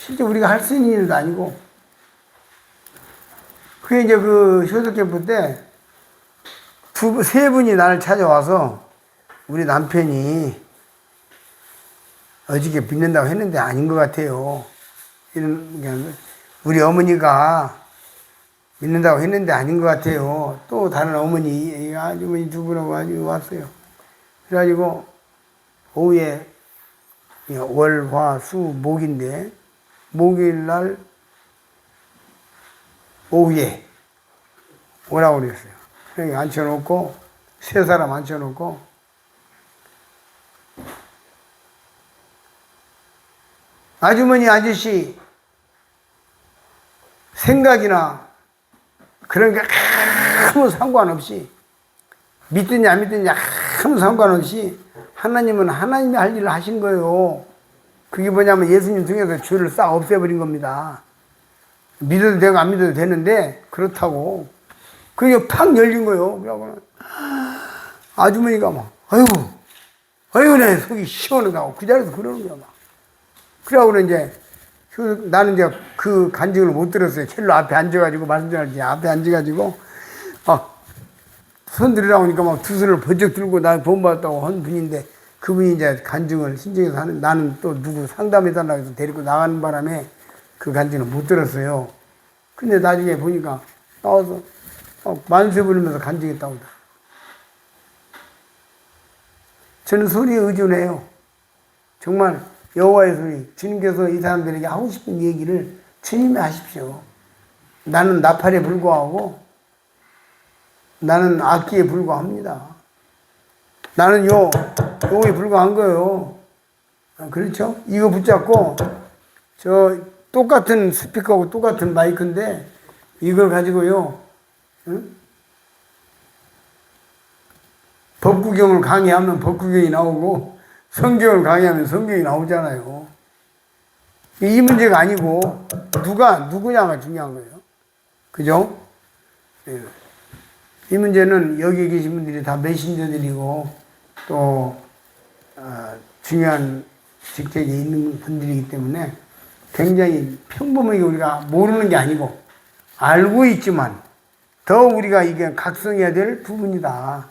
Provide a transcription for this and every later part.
실제 우리가 할 수 있는 일도 아니고. 그게 이제 그 효도 캠프 때 세 분이 나를 찾아와서 우리 남편이 어저께 믿는다고 했는데 아닌 것 같아요. 이런, 우리 어머니가 믿는다고 했는데 아닌 것 같아요. 또 다른 어머니, 아주머니 두 분하고 아주 왔어요. 그래가지고 오후에 월, 화, 수, 목인데 목요일 날 오후에 오라고 그랬어요. 여기 앉혀놓고 세 사람 앉혀놓고 아주머니 아저씨 생각이나 그런 게 아무 상관없이 믿든지 안 믿든지 아무 상관없이 하나님은 하나님이 할 일을 하신 거예요. 그게 뭐냐면 예수님 등에서 죄를 싹 없애버린 겁니다. 믿어도 되고 안 믿어도 되는데 그렇다고. 그게 팍 열린 거예요. 그러고는 아주머니가 막 아이고 내 속이 시원하다고 그 자리에서 그러는 거야 막. 그러고는 이제 나는 이제 그 간증을 못 들었어요. 첼로 앞에 앉아가지고 말씀드렸지. 앞에 앉아가지고 막 손 들으라고 하니까 막 두 손을 번쩍 들고 나 본받았다고 한 분인데 그분이 이제 간증을 신청해서 하는, 나는 또 누구 상담해달라고 해서 데리고 나가는 바람에 그 간증을 못 들었어요. 근데 나중에 보니까 나와서 만세 부르면서 간증했다고 하더라고요. 저는 소리에 의존해요. 정말 여호와의 소리, 주님께서 이 사람들에게 하고 싶은 얘기를 주님이 하십시오. 나는 나팔에 불과하고 나는 악기에 불과합니다. 나는 요거에 불과한 거예요. 그렇죠? 이거 붙잡고 저 똑같은 스피커하고 똑같은 마이크인데 이걸 가지고요, 응? 법구경을 강의하면 법구경이 나오고 성경을 강의하면 성경이 나오잖아요. 이 문제가 아니고 누구냐가 중요한 거예요. 그죠? 예. 이 문제는 여기 계신 분들이 다 메신저들이고 또 중요한 직책에 있는 분들이기 때문에 굉장히 평범하게 우리가 모르는 게 아니고 알고 있지만 더 우리가 이게 각성해야 될 부분이다.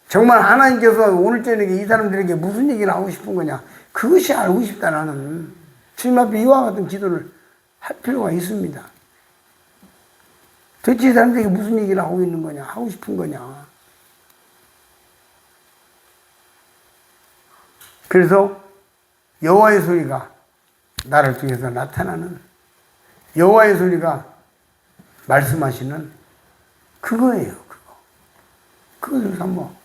정말 하나님께서 오늘 저녁에 이 사람들에게 무슨 얘기를 하고 싶은 거냐, 그것이 알고 싶다. 나는 주님 앞에 이와 같은 기도를 할 필요가 있습니다. 도대체 이 사람들에게 무슨 얘기를 하고 있는 거냐, 하고 싶은 거냐. 그래서 여호와의 소리가 나를 통해서 나타나는, 여호와의 소리가 말씀하시는 그거예요. 그것을 한번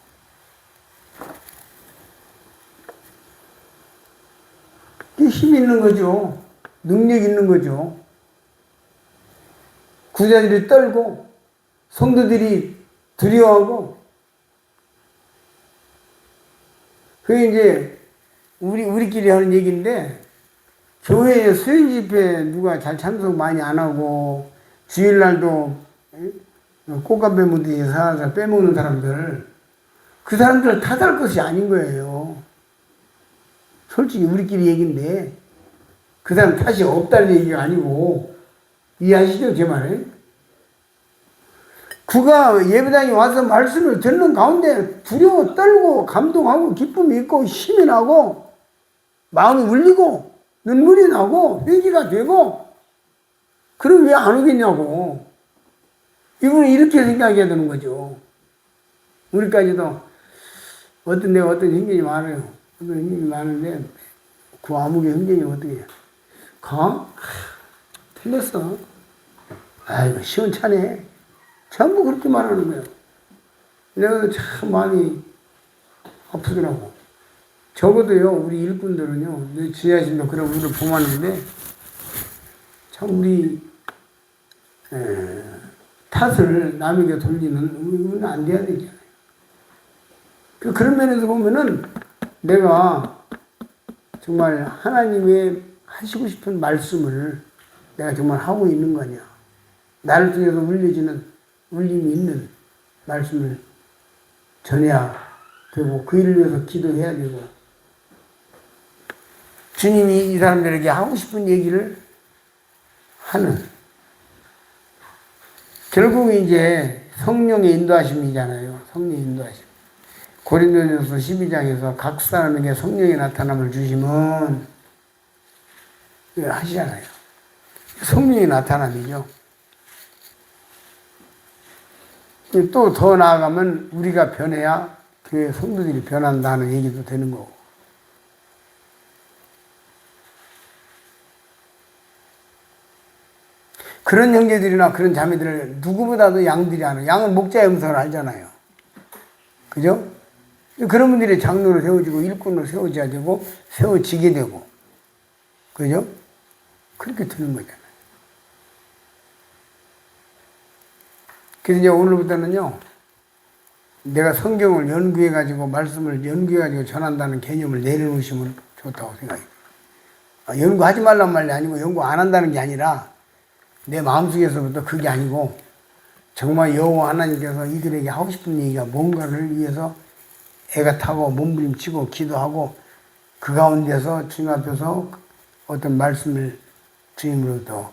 힘 있는 거죠. 능력 있는 거죠. 구자들이 떨고 성도들이 두려워하고, 그게 이제 우리끼리 하는 얘기인데, 교회에 수요 집회 누가 잘 참석 많이 안 하고 주일날도 꽃가베 무대에 살살 빼먹는 사람들, 그 사람들을 탓할 것이 아닌 거예요. 솔직히 우리끼리 얘기인데 그 사람 탓이 없다는 얘기가 아니고, 이해하시죠 제 말을? 그가 예배당에 와서 말씀을 듣는 가운데 두려워 떨고 감동하고 기쁨이 있고 힘이 나고 마음이 울리고 눈물이 나고 회개가 되고, 그럼 왜 안 오겠냐고. 이분은 이렇게 생각해야 되는 거죠. 우리까지도 내가 어떤 행동이 많아요. 어떤 행동이 많은데 그 아무개 행동이 어떻게 해요? 틀렸어. 아이고 시원찮네. 전부 그렇게 말하는 거예요. 내가 참 마음이 아프더라고. 적어도요, 우리 일꾼들은요, 내 지하신도 그런 우리를 보았는데, 참 우리 탓을 남에게 돌리는 우리는 안 돼야 되잖아요. 그런 면에서 보면은 내가 정말 하나님의 하시고 싶은 말씀을 내가 정말 하고 있는 거냐, 나를 통해서 울려지는 울림이 있는 말씀을 전해야 되고 그 일을 위해서 기도해야 되고, 주님이 이 사람들에게 하고 싶은 얘기를 하는, 결국 이제 성령의 인도하심이잖아요. 성령의 인도하심. 고린도전서 12장에서 각 사람에게 성령의 나타남을 주시면 하시잖아요. 성령의 나타남이죠. 또 더 나아가면 우리가 변해야 교회 성도들이 변한다는 얘기도 되는 거고. 그런 형제들이나 그런 자매들을 누구보다도 양들이 아는, 양은 목자의 음성을 알잖아요. 그죠? 그런 분들이 장로로 세워지고 일꾼으로 세워져야 되고 세워지게 되고, 그죠? 그렇게 되는 거잖아요. 그래서 이제 오늘부터는요, 내가 성경을 연구해가지고 말씀을 연구해가지고 전한다는 개념을 내려놓으시면 좋다고 생각해요. 연구하지 말란 말이 아니고 연구 안 한다는 게 아니라 내 마음속에서부터 그게 아니고 정말 여호와 하나님께서 이들에게 하고 싶은 얘기가 뭔가를 위해서 애가 타고 몸부림치고 기도하고 그 가운데서 주님 앞에서 어떤 말씀을 주님으로부터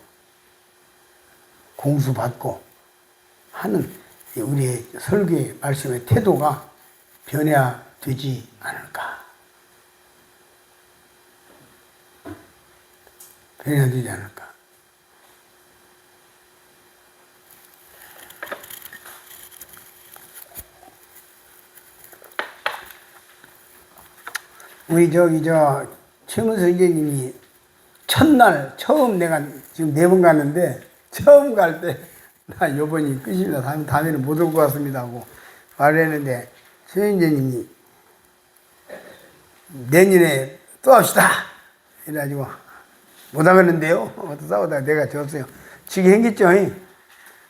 공수받고 하는 우리의 설교의 말씀의 태도가 변해야 되지 않을까. 변해야 되지 않을까. 우리 최문 선생님이 첫날 처음 내가 지금 4번 갔는데 처음 갈 때 나 요번이 끝입니다. 다음에는 못 올 것 같습니다 하고 말을 했는데 선생님이 내년에 또 합시다 이래가지고 못 하겠는데요. 또 싸우다가 내가 졌어요. 지게 생겼죠.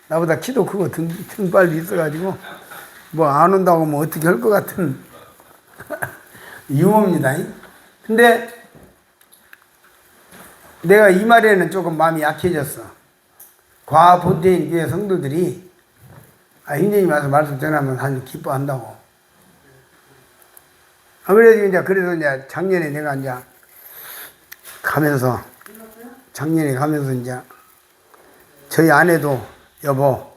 나보다 키도 크고 등발도 있어가지고 뭐 안 온다고 뭐 어떻게 할 것 같은 유머입니다. 근데 내가 이 말에는 조금 마음이 약해졌어. 과본태인 교회 성도들이 형제님 와서 말씀 전하면 아주 기뻐한다고. 그래서 이제 작년에 내가 이제 가면서 이제 저희 아내도 여보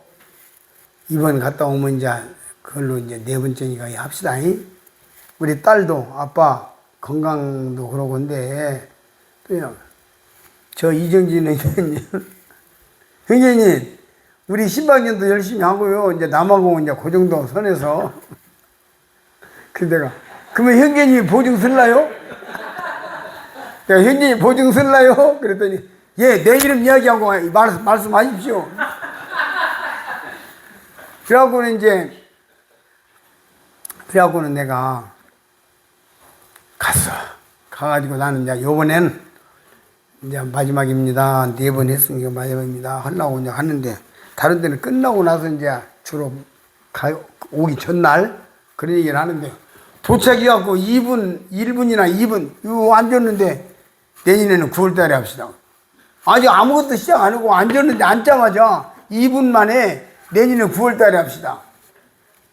이번 갔다 오면 이제 그걸로 이제 4번째니까 합시다. 우리 딸도 아빠 건강도 그러고 한데 또 저 이정진 형제님 우리 신방년도 열심히 하고요. 이제 남하고 이제 그 정도 선에서 근데 내가 그러면 형제님이 보증 쓸라요? 내가 형제님 보증 쓸라요? 그랬더니 예, 내 이름 이야기하고 말씀하십시오. 그래갖고는 내가 가가지고 나는 이제 요번엔 이제 마지막입니다. 4번 했으니까 마지막입니다. 하려고 이제 하는데, 다른 데는 끝나고 나서 이제 주로 오기 전날 그런 얘기를 하는데, 도착해갖고 1분이나 2분, 이거 앉았는데, 내년에는 9월 달에 합시다. 아직 아무것도 시작 안 하고 앉았는데 앉자마자 2분 만에 내년에 9월 달에 합시다.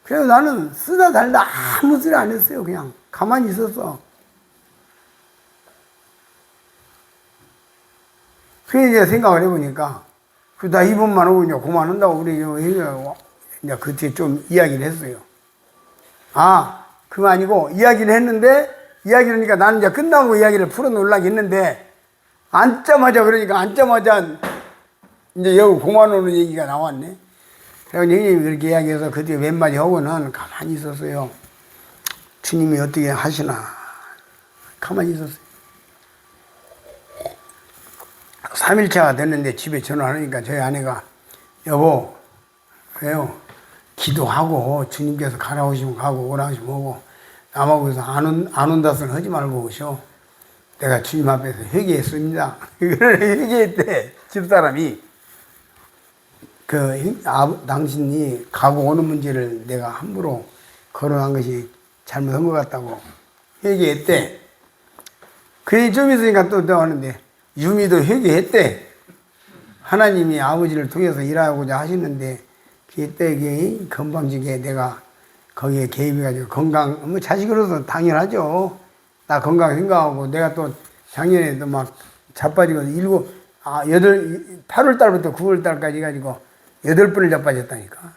그래서 나는 쓰다 달다 아무 소리 안 했어요. 그냥 가만히 있었어. 그래서 이제 생각을 해보니까, 나 2분만 하고 이제 그만한다고 우리 이제 그때 좀 이야기를 했어요. 그거 아니고 이야기를 했는데, 이야기를 하니까 나는 이제 끝나고 이야기를 풀어놓으려고 했는데, 앉자마자 이제 여기 그만오는 얘기가 나왔네. 그래서 형님이 그렇게 이야기해서 그때 몇 마디 하고는 가만히 있었어요. 주님이 어떻게 하시나. 가만히 있었어요. 3일차가 됐는데 집에 전화하니까 저희 아내가 여보 왜요? 기도하고 주님께서 가라 오시면 가고 오라 오시면 오고 남하고 해서 안 온다 소리 하지 말고 오셔. 내가 주님 앞에서 회개했습니다. 회개했대. 집사람이 당신이 가고 오는 문제를 내가 함부로 거론한 것이 잘못한 것 같다고 회개했대. 그래 좀 있으니까 또 하는데 유미도 회개했대. 하나님이 아버지를 통해서 일하고자 하시는데 그때 건방지게 내가 거기에 개입해가지고 건강, 자식으로서 당연하죠. 나 건강 생각하고 내가 또 작년에도 막 자빠지고 8월 달부터 9월 달까지 해가지고 8번을 자빠졌다니까.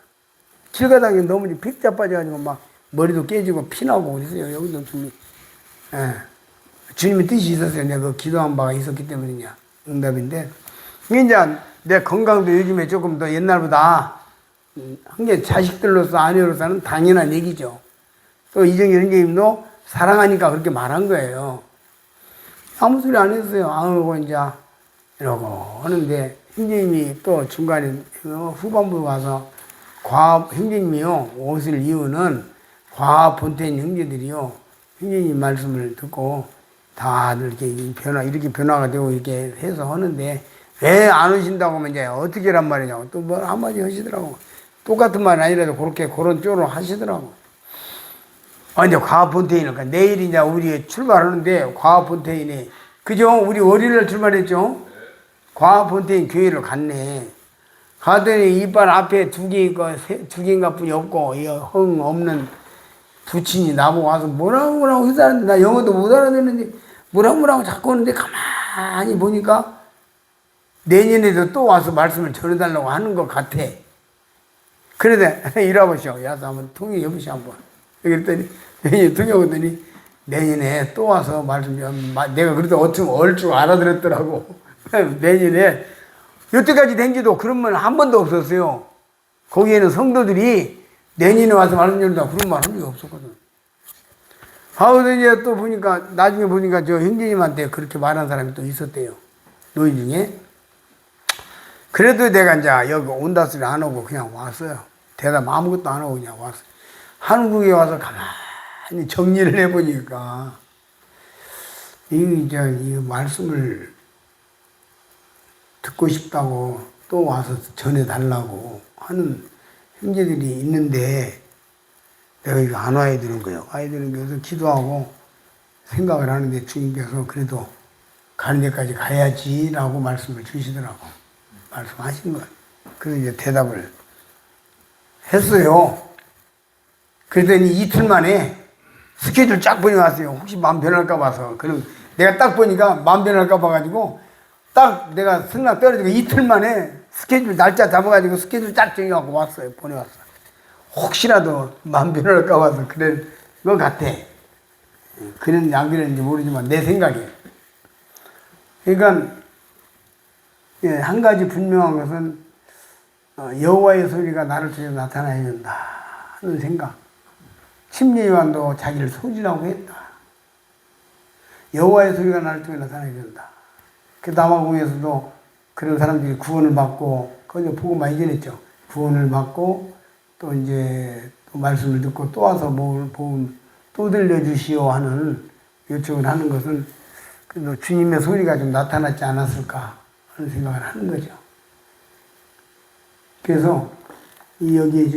길 가다가 너무 픽 자빠져가지고 막 머리도 깨지고 피나고 그랬어요. 여기도 예. 주님의 뜻이 있었어요. 내가 그 기도한 바가 있었기 때문이냐. 응답인데. 이제 내 건강도 요즘에 조금 더 옛날보다 한 게 자식들로서 아내로서는 당연한 얘기죠. 또 이정현 형제님도 사랑하니까 그렇게 말한 거예요. 아무 소리 안 했어요. 아우고 이제 이러고 하는데 형제님이 또 중간에 후반부에 가서 형제님이요 옷을 이유는 과본태인 형제들이요 형제님 말씀을 듣고 다들 이렇게 변화가 되고 이렇게 해서 하는데 왜 안 오신다고 하면 이제 어떻게란 말이냐고 또 뭐 한마디 하시더라고. 똑같은 말은 아니라도 그런 쪽으로 하시더라고. 이제 과본태이니까 내일 이제 우리 출발하는데 과본태인이 그죠? 우리 월요일날 출발했죠? 과본태인 교회를 갔네. 가더니 이빨 앞에 두 개인가 뿐이 없고 흥 없는 부친이 나보고 와서 뭐라고 회사하는데 나 영어도 못 알아듣는데 뭐라고 자꾸 하는데 가만히 보니까 내년에도 또 와서 말씀을 전해달라고 하는 것 같아. 그러다 이러보시오. 야서 한번 통역해 보시오 한번. 그랬더니 내년에 통역하더니 내년에 또 와서 말씀 좀 내가 그래도 얼추 알아들었더라고. 내년에 여태까지 된 지도 그런 말 한 번도 없었어요. 거기에는 성도들이 내년에 와서 말씀 전한다 그런 말 한 적이 없었거든. 하우드 이제 또 보니까 나중에 보니까 저 형제님한테 그렇게 말한 사람이 또 있었대요. 노인 중에. 그래도 내가 이제 여기 온다 소리 안 하고 그냥 왔어요. 대답 아무것도 안 하고 그냥 왔어요. 한국에 와서 가만히 정리를 해보니까 이 말씀을 듣고 싶다고 또 와서 전해달라고 하는 형제들이 있는데 내가 이거 안 와야 되는 거예요. 와야 되는 거여서 기도하고 생각을 하는데 주님께서 그래도 가는 데까지 가야지라고 말씀을 주시더라고. 말씀하신 거예요. 그래서 이제 대답을 했어요. 그랬더니 이틀 만에 스케줄 쫙 보니 왔어요. 혹시 마음 변할까 봐서. 그럼 내가 딱 보니까 마음 변할까 봐가지고 딱 내가 승낙 떨어지고 이틀 만에 스케줄 날짜 잡아가지고 스케줄 쫙 정해갖고 왔어요. 보내왔어요. 혹시라도 마음 변할까 봐서 그럴 것 같아. 그런지 안 그랬는지 모르지만 내 생각에. 그러니까 한 가지 분명한 것은 여호와의 소리가 나를 통해 나타나야 된다 하는 생각. 심리요한도 자기를 소지라고 했다. 여호와의 소리가 나를 통해 나타나야 된다. 그 남아공에서도 그런 사람들이 구원을 받고 거기서 보고 많이 전했죠. 구원을 받고 또 이제 또 말씀을 듣고 또 와서 복음 또 들려주시오 하는 요청을 하는 것은 그래도 주님의 소리가 좀 나타났지 않았을까 하는 생각을 하는 거죠. 그래서 여기에